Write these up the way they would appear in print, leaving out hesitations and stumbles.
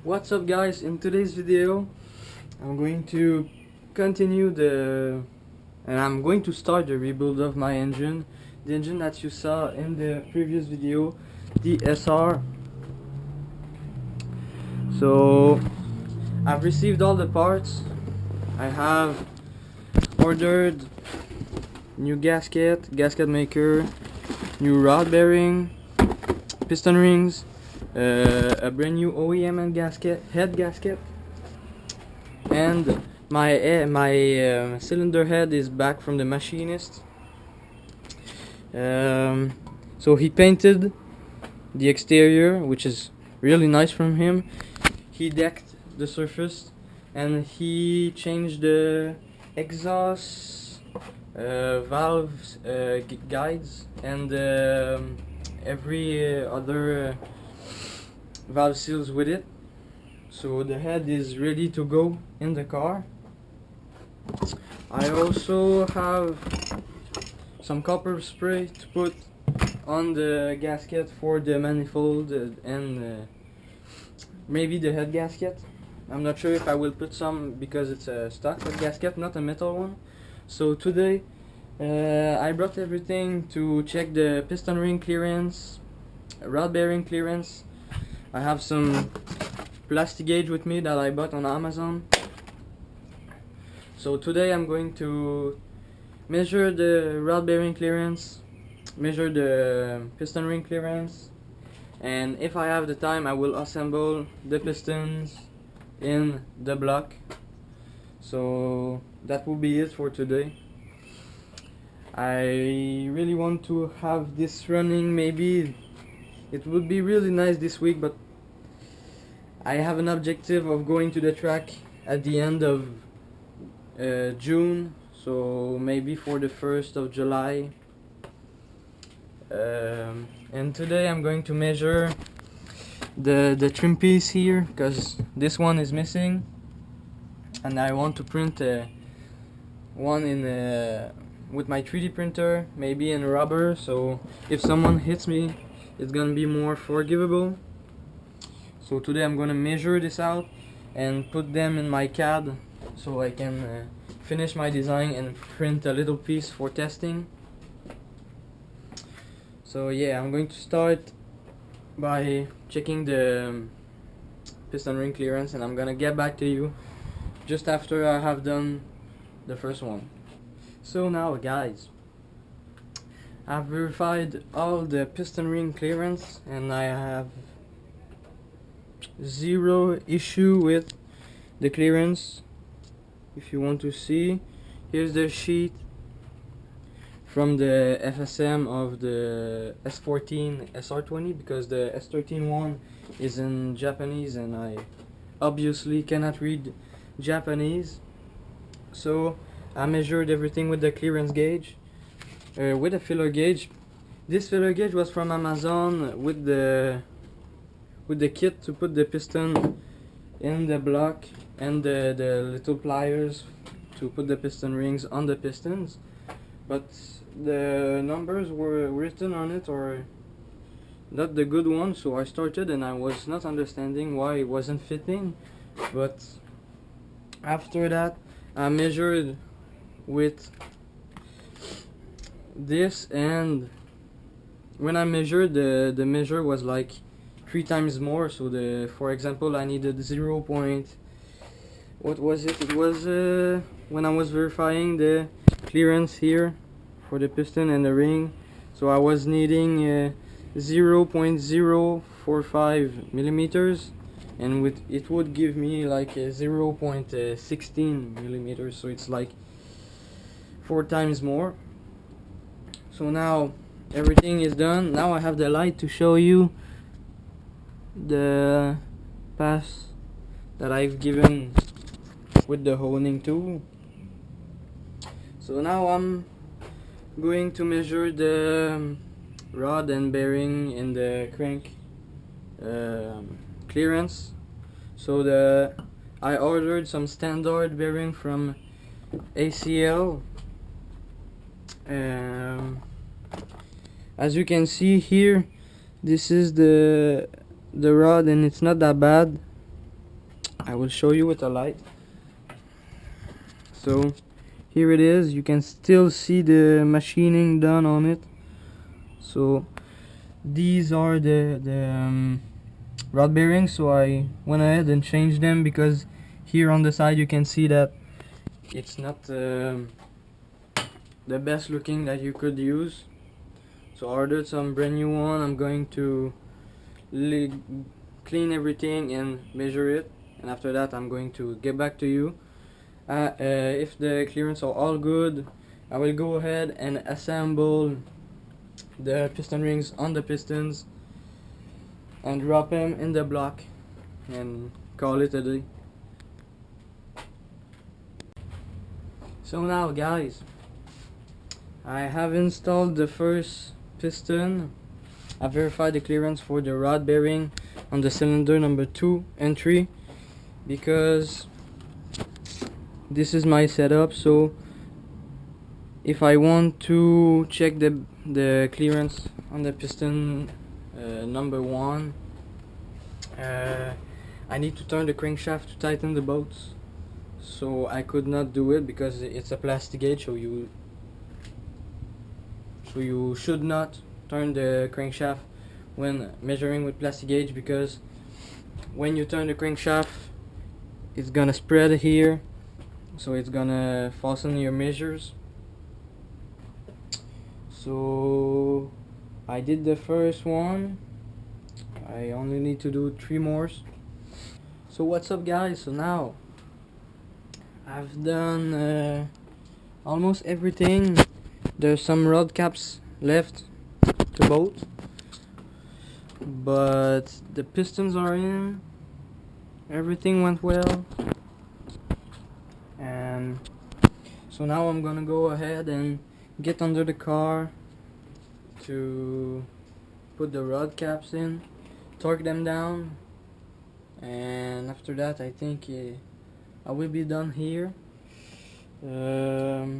What's up guys, in today's video I'm going to continue and I'm going to start the rebuild of my engine, the engine that you saw in the previous video, the SR. So I've received all the parts. I have ordered new gasket maker, new rod bearing, piston rings, a brand new OEM and head gasket, and my cylinder head is back from the machinist. So he painted the exterior, which is really nice from him. He decked the surface and he changed the exhaust valves, guides, and every other valve seals with it. So the head is ready to go in the car. I also have some copper spray to put on the gasket for the manifold and maybe the head gasket. I'm not sure if I will put some because it's a stock head gasket, not a metal one. So today I brought everything to check the piston ring clearance, rod bearing clearance. I have some plastic gauge with me that I bought on Amazon. So today I'm going to measure the rod bearing clearance, measure the piston ring clearance, and if I have the time I will assemble the pistons in the block. So that will be it for today. I really want to have this running. Maybe it would be really nice this week, but I have an objective of going to the track at the end of June, so maybe for the 1st of July. And today I'm going to measure the trim piece here, because this one is missing and I want to print one in with my 3D printer, maybe in rubber, so if someone hits me it's gonna be more forgivable. So today I'm gonna measure this out and put them in my CAD so I can finish my design and print a little piece for testing. So yeah, I'm going to start by checking the piston ring clearance, and I'm gonna get back to you just after I have done the first one. So now guys, I've verified all the piston ring clearance and I have zero issue with the clearance. If you want to see, here's the sheet from the FSM of the S14 sr20, because the S13 one is in Japanese and I obviously cannot read Japanese. So I measured everything with the clearance gauge, with a filler gauge. This filler gauge was from Amazon with the kit to put the piston in the block and the little pliers to put the piston rings on the pistons, but the numbers were written on it or not the good one, so I started and I was not understanding why it wasn't fitting. But after that I measured with this, and when I measured, the measure was like 3 times more. So for example, I needed 0. What was it? It was when I was verifying the clearance here for the piston and the ring, so I was needing 0.045 millimeters, and with it would give me like 0.16 millimeters, so it's like 4 times more. So now everything is done. Now I have the light to show you the pass that I've given with the honing tool. So now I'm going to measure the rod and bearing in the crank clearance. So I ordered some standard bearing from ACL. As you can see here, this is the rod and it's not that bad. I will show you with a light. So here it is. You can still see the machining done on it. So these are the rod bearings, so I went ahead and changed them because here on the side you can see that it's not the best looking that you could use. So I ordered some brand new one. I'm going to clean everything and measure it, and after that I'm going to get back to you. If the clearance are all good, I will go ahead and assemble the piston rings on the pistons and drop them in the block and call it a day. So now guys, I have installed the first piston. I verified the clearance for the rod bearing on the cylinder number 2 and 3 because this is my setup. So if I want to check the clearance on the piston number 1, I need to turn the crankshaft to tighten the bolts. So I could not do it because it's a plastic gauge, so you should not turn the crankshaft when measuring with plastic gauge, because when you turn the crankshaft it's gonna spread here, so it's gonna fasten your measures. So I did the first one. I only need to do 3 more. So what's up guys, so now I've done almost everything. There's some rod caps left to bolt, but the pistons are in. Everything went well, and so now I'm gonna go ahead and get under the car to put the rod caps in, torque them down, and after that I think I will be done here. I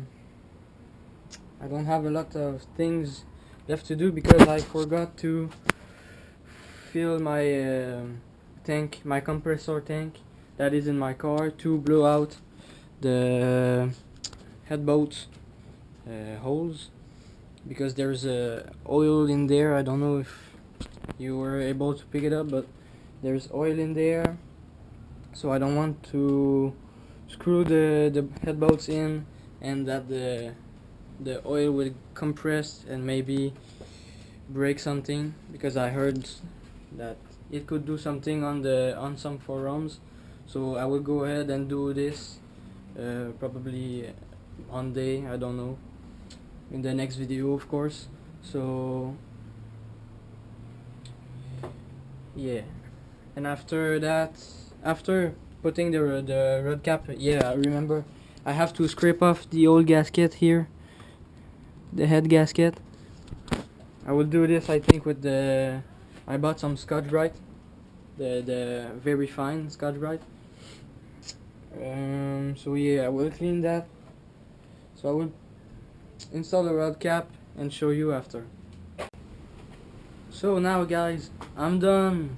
don't have a lot of things left to do because I forgot to fill my tank, my compressor tank that is in my car, to blow out the head bolts holes, because there's oil in there. I don't know if you were able to pick it up, but there's oil in there, so I don't want to screw the head bolts in and that the oil will compress and maybe break something, because I heard that it could do something on some forums. So I will go ahead and do this probably Monday, I don't know, in the next video of course. So yeah, and after that, after putting the rod cap, yeah, I remember I have to scrape off the old gasket here, the head gasket. I will do this I think with I bought some Scotch-Brite, the very fine Scotch-Brite. So yeah, I will clean that. So I will install the rod cap and show you after. So now guys, I'm done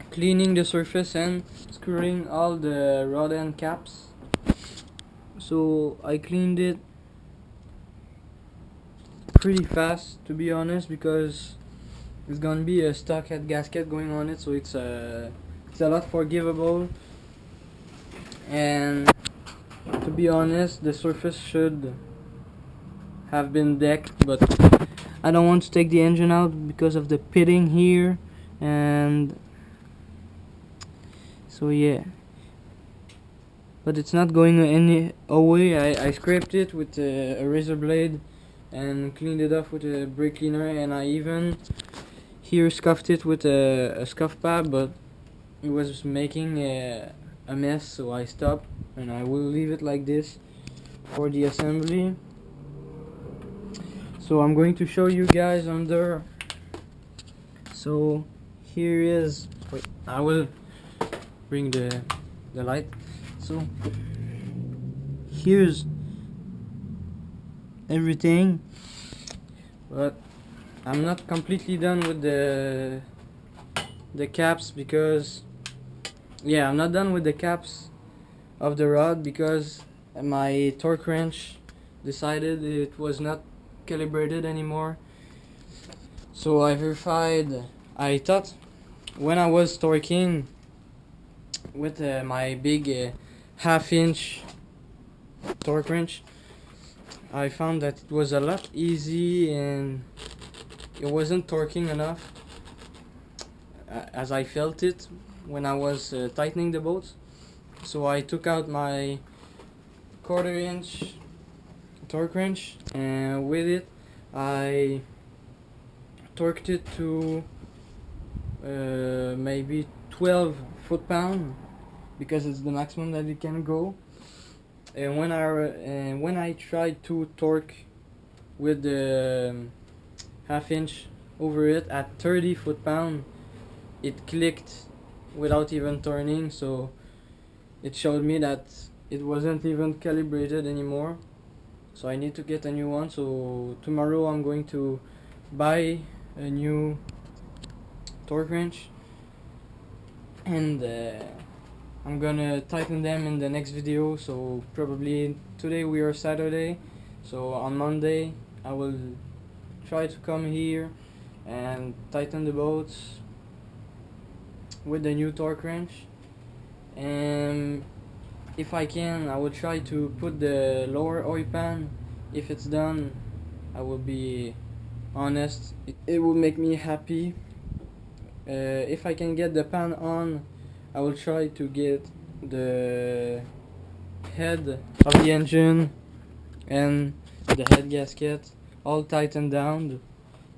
cleaning the surface and screwing all the rod end caps. So I cleaned it pretty fast, to be honest, because it's gonna be a stock head gasket going on it, so it's a lot forgivable. And to be honest, the surface should have been decked, but I don't want to take the engine out because of the pitting here, and so yeah. But it's not going any away. I scraped it with a razor blade and cleaned it off with a brake cleaner, and I even here scuffed it with a scuff pad, but it was making a mess, so I stopped, and I will leave it like this for the assembly. So I'm going to show you guys under. So here is, wait, I will bring the light. So here's everything, but I'm not completely done with the caps because yeah, I'm not done with the caps of the rod because my torque wrench decided it was not calibrated anymore. So I verified. I thought when I was torquing with my big half-inch torque wrench, I found that it was a lot easy and it wasn't torquing enough as I felt it when I was tightening the bolts. So I took out my 1/4-inch torque wrench, and with it I torqued it to maybe 12 foot-pound because it's the maximum that it can go. And when I tried to torque with the half-inch over it at 30 foot-pound, it clicked without even turning, so it showed me that it wasn't even calibrated anymore. So I need to get a new one. So tomorrow I'm going to buy a new torque wrench, and I'm gonna tighten them in the next video. So probably today we are Saturday, so on Monday I will try to come here and tighten the bolts with the new torque wrench, and if I can I will try to put the lower oil pan. If it's done, I will be honest, it will make me happy. If I can get the pan on, I will try to get the head of the engine and the head gasket all tightened down,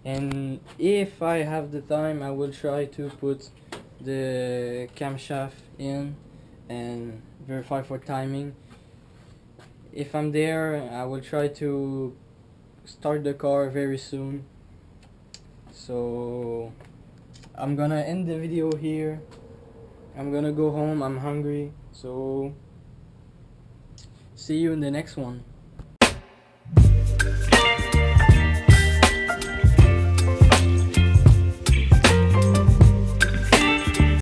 and if I have the time I will try to put the camshaft in and verify for timing. If I'm there, I will try to start the car very soon. So I'm gonna end the video here. I'm gonna go home, I'm hungry, so see you in the next one.